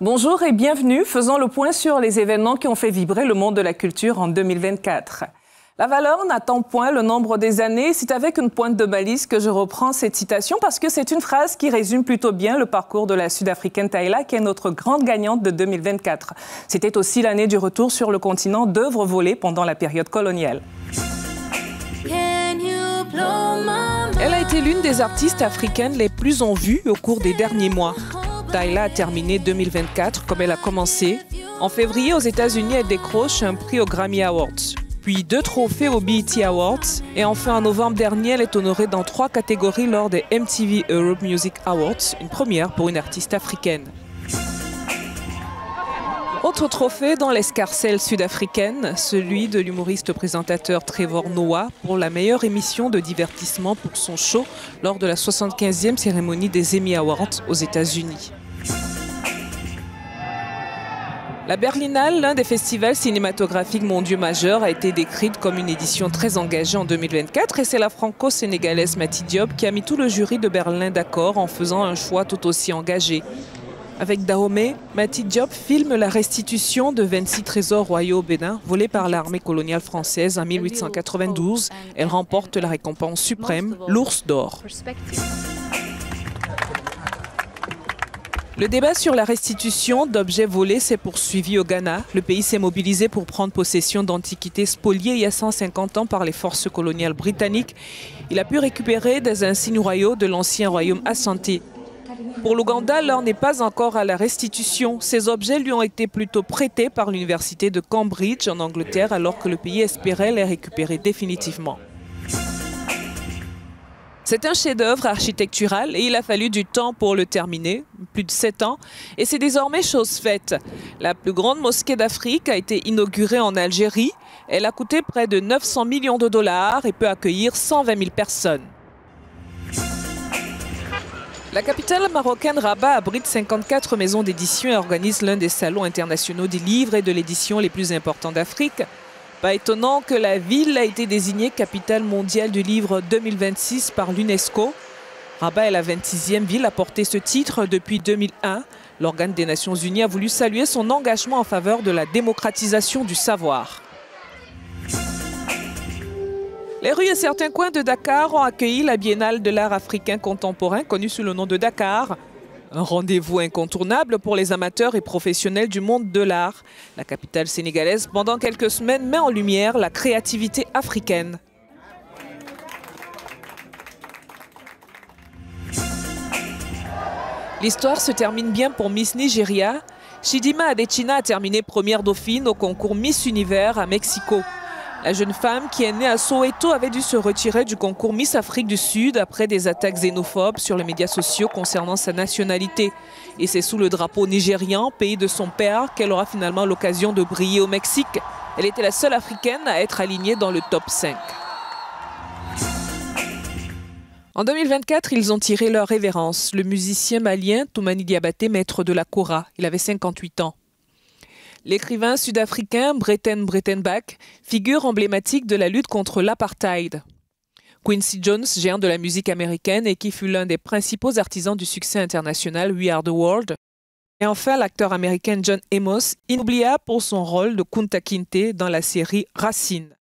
Bonjour et bienvenue. Faisons le point sur les événements qui ont fait vibrer le monde de la culture en 2024. La valeur n'attend point le nombre des années. C'est avec une pointe de balise que je reprends cette citation parce que c'est une phrase qui résume plutôt bien le parcours de la Sud-Africaine Tyla, qui est notre grande gagnante de 2024. C'était aussi l'année du retour sur le continent d'œuvres volées pendant la période coloniale. Elle a été l'une des artistes africaines les plus en vue au cours des derniers mois. Tyla a terminé 2024 comme elle a commencé. En février, aux États-Unis, elle décroche un prix aux Grammy Awards, puis 2 trophées aux BET Awards. Et enfin, en novembre dernier, elle est honorée dans 3 catégories lors des MTV Europe Music Awards, une première pour une artiste africaine. Autre trophée dans l'escarcelle sud-africaine, celui de l'humoriste présentateur Trevor Noah pour la meilleure émission de divertissement pour son show lors de la 75e cérémonie des Emmy Awards aux États-Unis. La Berlinale, l'un des festivals cinématographiques mondiaux majeurs, a été décrite comme une édition très engagée en 2024 et c'est la franco-sénégalaise Mati Diop qui a mis tout le jury de Berlin d'accord en faisant un choix tout aussi engagé. Avec Dahomey, Mati Diop filme la restitution de 26 trésors royaux au Bénin volés par l'armée coloniale française en 1892. Elle remporte la récompense suprême, l'Ours d'or. Le débat sur la restitution d'objets volés s'est poursuivi au Ghana. Le pays s'est mobilisé pour prendre possession d'antiquités spoliées il y a 150 ans par les forces coloniales britanniques. Il a pu récupérer des insignes royaux de l'ancien royaume Ashanti. Pour l'Ouganda, l'heure n'est pas encore à la restitution. Ces objets lui ont été plutôt prêtés par l'université de Cambridge en Angleterre alors que le pays espérait les récupérer définitivement. C'est un chef-d'œuvre architectural et il a fallu du temps pour le terminer, plus de 7 ans, et c'est désormais chose faite. La plus grande mosquée d'Afrique a été inaugurée en Algérie. Elle a coûté près de 900 millions de dollars et peut accueillir 120 000 personnes. La capitale marocaine Rabat abrite 54 maisons d'édition et organise l'un des salons internationaux des livres et de l'édition les plus importants d'Afrique. Pas étonnant que la ville a été désignée capitale mondiale du livre 2026 par l'UNESCO. Rabat est la 26e ville à porter ce titre depuis 2001. L'organe des Nations Unies a voulu saluer son engagement en faveur de la démocratisation du savoir. Les rues et certains coins de Dakar ont accueilli la Biennale de l'art africain contemporain, connue sous le nom de Dakar. Un rendez-vous incontournable pour les amateurs et professionnels du monde de l'art. La capitale sénégalaise, pendant quelques semaines, met en lumière la créativité africaine. L'histoire se termine bien pour Miss Nigeria. Chidima Adetshina a terminé première dauphine au concours Miss Univers à Mexico. La jeune femme qui est née à Soweto avait dû se retirer du concours Miss Afrique du Sud après des attaques xénophobes sur les médias sociaux concernant sa nationalité. Et c'est sous le drapeau nigérian, pays de son père, qu'elle aura finalement l'occasion de briller au Mexique. Elle était la seule africaine à être alignée dans le top 5. En 2024, ils ont tiré leur révérence. Le musicien malien Toumani Diabaté, maître de la kora. Il avait 58 ans. L'écrivain sud-africain Breiten Breitenbach, figure emblématique de la lutte contre l'apartheid. Quincy Jones, géant de la musique américaine et qui fut l'un des principaux artisans du succès international We Are the World. Et enfin, l'acteur américain John Amos, inoubliable pour son rôle de Kunta Kinte dans la série Racine.